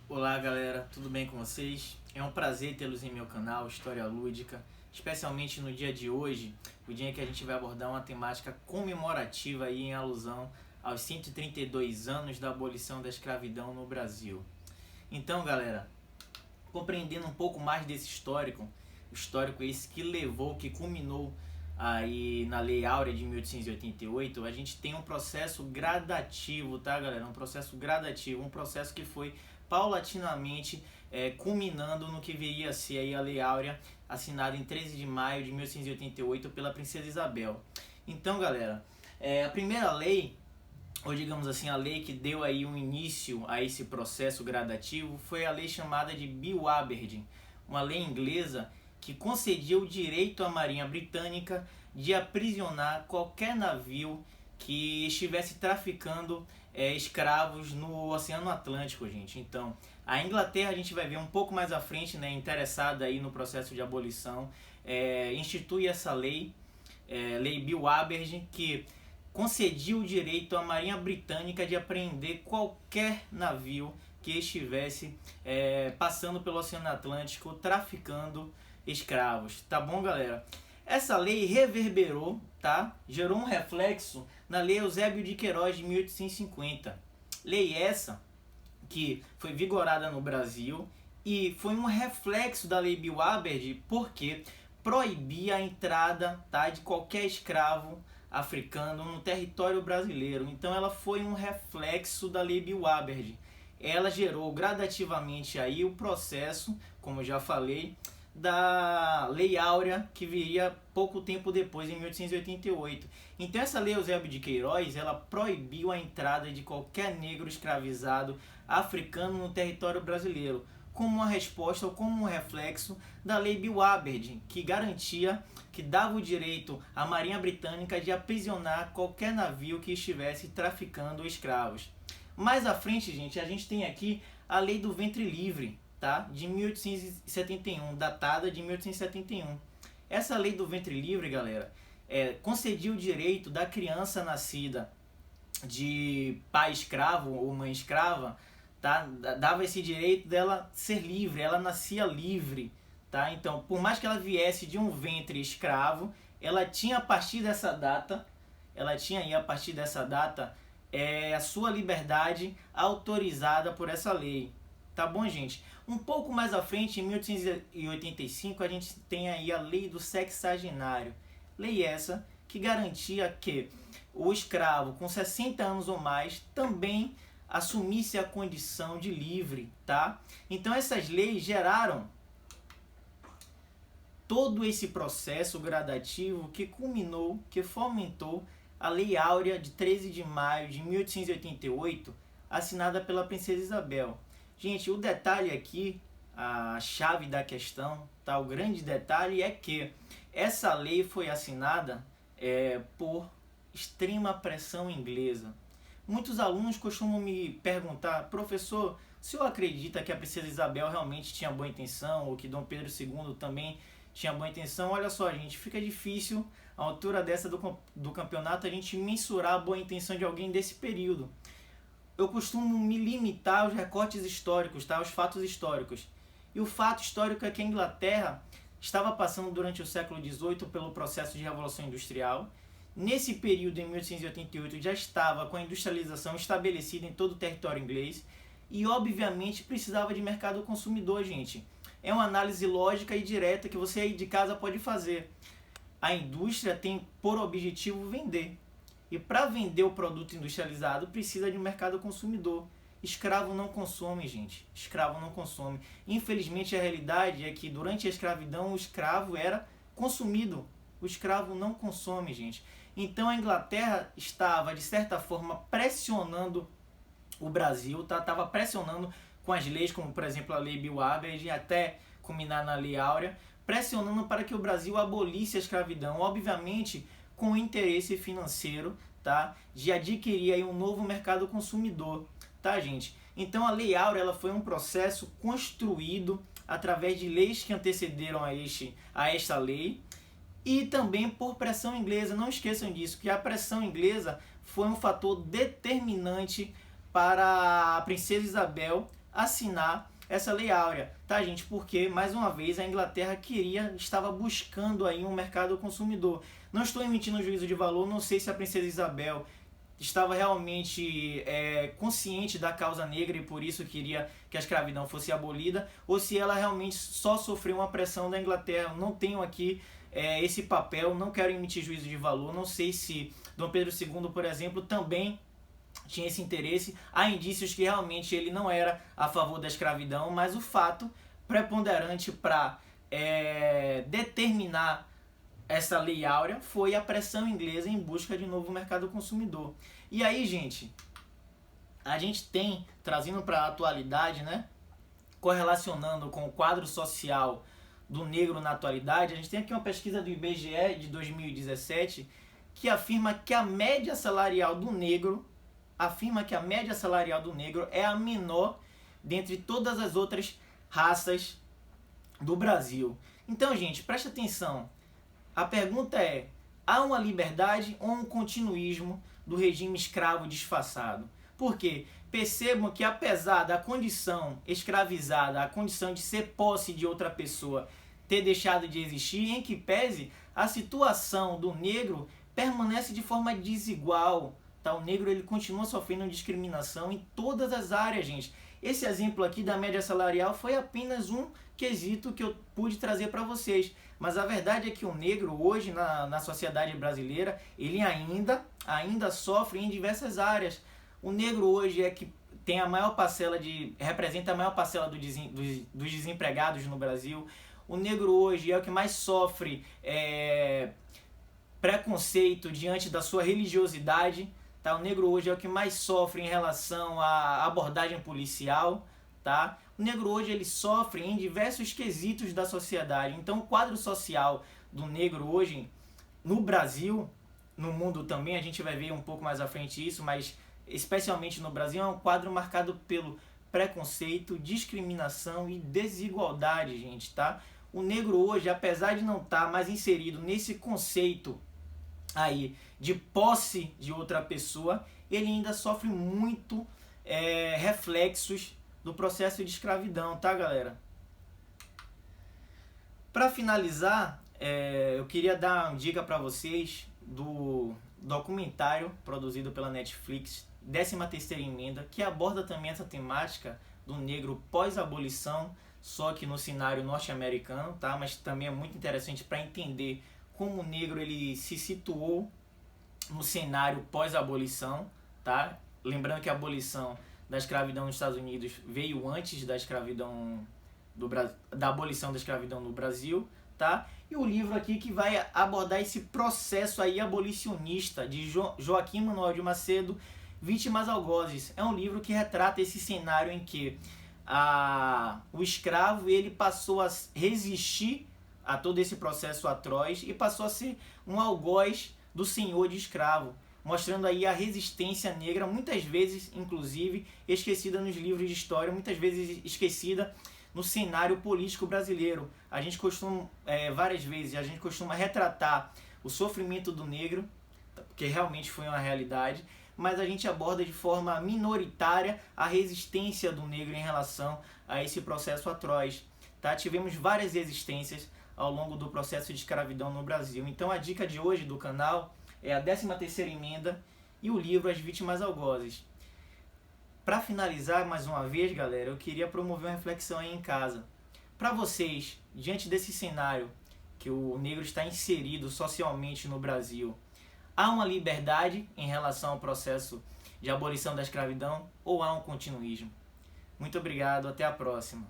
Olá galera, tudo bem com vocês? É um prazer tê-los em meu canal História Lúdica, especialmente no dia de hoje, o dia em que a gente vai abordar uma temática comemorativa aí em alusão aos 132 anos da abolição da escravidão no Brasil. Então galera, compreendendo um pouco mais desse histórico esse que levou, que culminou aí na Lei Áurea de 1888, a gente tem um processo gradativo, tá galera? Um processo gradativo, um processo que foi paulatinamente culminando no que viria a ser aí a Lei Áurea, assinada em 13 de maio de 1888 pela Princesa Isabel. Então galera, a primeira lei, ou digamos assim, a lei que deu aí um início a esse processo gradativo foi a lei chamada de Bill Aberdeen, uma lei inglesa que concedia o direito à Marinha Britânica de aprisionar qualquer navio que estivesse traficando escravos no Oceano Atlântico, gente. Então, a Inglaterra, a gente vai ver um pouco mais à frente, né, interessada aí no processo de abolição, institui essa lei, Lei Bill Aberdeen, que concedia o direito à Marinha Britânica de apreender qualquer navio que estivesse passando pelo Oceano Atlântico traficando escravos, tá bom galera? Essa lei reverberou, tá? Gerou um reflexo na Lei Eusébio de Queiroz de 1850. Lei essa que foi vigorada no Brasil e foi um reflexo da Lei Bill Aberdeen porque proibia a entrada, tá, de qualquer escravo africano no território brasileiro. Então ela foi um reflexo da Lei Bill Aberdeen. Ela gerou gradativamente aí o processo, como eu já falei, da Lei Áurea, que viria pouco tempo depois, em 1888. Então essa Lei Eusébio de Queiroz, ela proibiu a entrada de qualquer negro escravizado africano no território brasileiro, como uma resposta ou como um reflexo da Lei Bill Aberdeen, que garantia, que dava o direito à Marinha Britânica de aprisionar qualquer navio que estivesse traficando escravos. Mais à frente, gente, a gente tem aqui a Lei do Ventre Livre, tá? De 1871, datada de 1871. Essa Lei do Ventre Livre, galera, concedia o direito da criança nascida de pai escravo ou mãe escrava, tá? Dava esse direito dela ser livre, ela nascia livre, tá? Então, por mais que ela viesse de um ventre escravo, ela tinha a partir dessa data, a sua liberdade autorizada por essa lei. Tá bom, gente? Um pouco mais à frente, em 1885, a gente tem aí a Lei do Sexagenário. Lei essa que garantia que o escravo com 60 anos ou mais também assumisse a condição de livre, tá? Então essas leis geraram todo esse processo gradativo que culminou, que fomentou a Lei Áurea de 13 de maio de 1888, assinada pela Princesa Isabel. Gente, o detalhe aqui, a chave da questão, tá? O grande detalhe é que essa lei foi assinada por extrema pressão inglesa. Muitos alunos costumam me perguntar: professor, o senhor acredita que a Princesa Isabel realmente tinha boa intenção, ou que Dom Pedro II também tinha boa intenção? Olha só, gente, fica difícil, a altura dessa do campeonato, a gente mensurar a boa intenção de alguém desse período. Eu costumo me limitar aos recortes históricos, tá? Aos fatos históricos. E o fato histórico é que a Inglaterra estava passando durante o século XVIII pelo processo de Revolução Industrial. Nesse período, em 1888, já estava com a industrialização estabelecida em todo o território inglês e, obviamente, precisava de mercado consumidor, gente. É uma análise lógica e direta que você aí de casa pode fazer. A indústria tem por objetivo vender. E para vender o produto industrializado precisa de um mercado consumidor. Escravo não consome, gente. Escravo não consome. Infelizmente a realidade é que durante a escravidão o escravo era consumido. O escravo não consome, gente. Então a Inglaterra estava, de certa forma, pressionando o Brasil, tá? Estava pressionando com as leis, como por exemplo a Lei Bill Aberdeen, até culminar na Lei Áurea, pressionando para que o Brasil abolisse a escravidão. Obviamente, com interesse financeiro, tá? De adquirir aí um novo mercado consumidor, tá, gente? Então a Lei Áurea, ela foi um processo construído através de leis que antecederam a esta lei e também por pressão inglesa. Não esqueçam disso, que a pressão inglesa foi um fator determinante para a Princesa Isabel assinar essa Lei Áurea, tá, gente? Porque, mais uma vez, a Inglaterra estava buscando aí um mercado consumidor. Não estou emitindo juízo de valor, não sei se a princesa Isabel estava realmente consciente da causa negra e por isso queria que a escravidão fosse abolida, ou se ela realmente só sofreu uma pressão da Inglaterra. Não tenho aqui esse papel, não quero emitir juízo de valor, não sei se Dom Pedro II, por exemplo, também tinha esse interesse. Há indícios que realmente ele não era a favor da escravidão, mas o fato preponderante para determinar essa Lei Áurea foi a pressão inglesa em busca de novo mercado consumidor. E aí, gente, a gente tem, trazendo para a atualidade, né, correlacionando com o quadro social do negro na atualidade, a gente tem aqui uma pesquisa do IBGE de 2017 que afirma que a média salarial do negro é a menor dentre todas as outras raças do Brasil. Então, gente, presta atenção. A pergunta é: há uma liberdade ou um continuismo do regime escravo disfarçado? Por quê? Percebam que apesar da condição escravizada, a condição de ser posse de outra pessoa ter deixado de existir, em que pese a situação do negro permanece de forma desigual. Tá? O negro ele continua sofrendo discriminação em todas as áreas, gente. Esse exemplo aqui da média salarial foi apenas um quesito que eu pude trazer para vocês. Mas a verdade é que o negro hoje na sociedade brasileira, ele ainda sofre em diversas áreas. O negro hoje tem representa a maior parcela dos desempregados no Brasil. O negro hoje é o que mais sofre preconceito diante da sua religiosidade. Tá? O negro hoje é o que mais sofre em relação à abordagem policial. Tá? O negro hoje ele sofre em diversos quesitos da sociedade. Então o quadro social do negro hoje no Brasil, no mundo também, a gente vai ver um pouco mais à frente isso, mas especialmente no Brasil é um quadro marcado pelo preconceito, discriminação e desigualdade, gente, tá? O negro hoje, apesar de não estar mais inserido nesse conceito aí de posse de outra pessoa, ele ainda sofre muito reflexos do processo de escravidão, tá, galera? Para finalizar, eu queria dar uma dica para vocês do documentário produzido pela Netflix, 13ª Emenda, que aborda também essa temática do negro pós-abolição, só que no cenário norte-americano, tá? Mas também é muito interessante para entender como o negro ele se situou no cenário pós-abolição, tá? Lembrando que a abolição da escravidão nos Estados Unidos veio antes da escravidão da abolição da escravidão no Brasil, tá? E o livro aqui que vai abordar esse processo aí abolicionista de Joaquim Manuel de Macedo, Vítimas Algozes. É um livro que retrata esse cenário em que o escravo ele passou a resistir a todo esse processo atroz e passou a ser um algoz do senhor de escravo, mostrando aí a resistência negra, muitas vezes, inclusive, esquecida nos livros de história, muitas vezes esquecida no cenário político brasileiro. A gente costuma, várias vezes, a gente costuma retratar o sofrimento do negro, porque realmente foi uma realidade, mas a gente aborda de forma minoritária a resistência do negro em relação a esse processo atroz. Tá? Tivemos várias resistências ao longo do processo de escravidão no Brasil. Então a dica de hoje do canal é a 13ª Emenda e o livro As Vítimas Algozes. Para finalizar mais uma vez, galera, eu queria promover uma reflexão aí em casa. Para vocês, diante desse cenário que o negro está inserido socialmente no Brasil, há uma liberdade em relação ao processo de abolição da escravidão ou há um continuismo? Muito obrigado, até a próxima.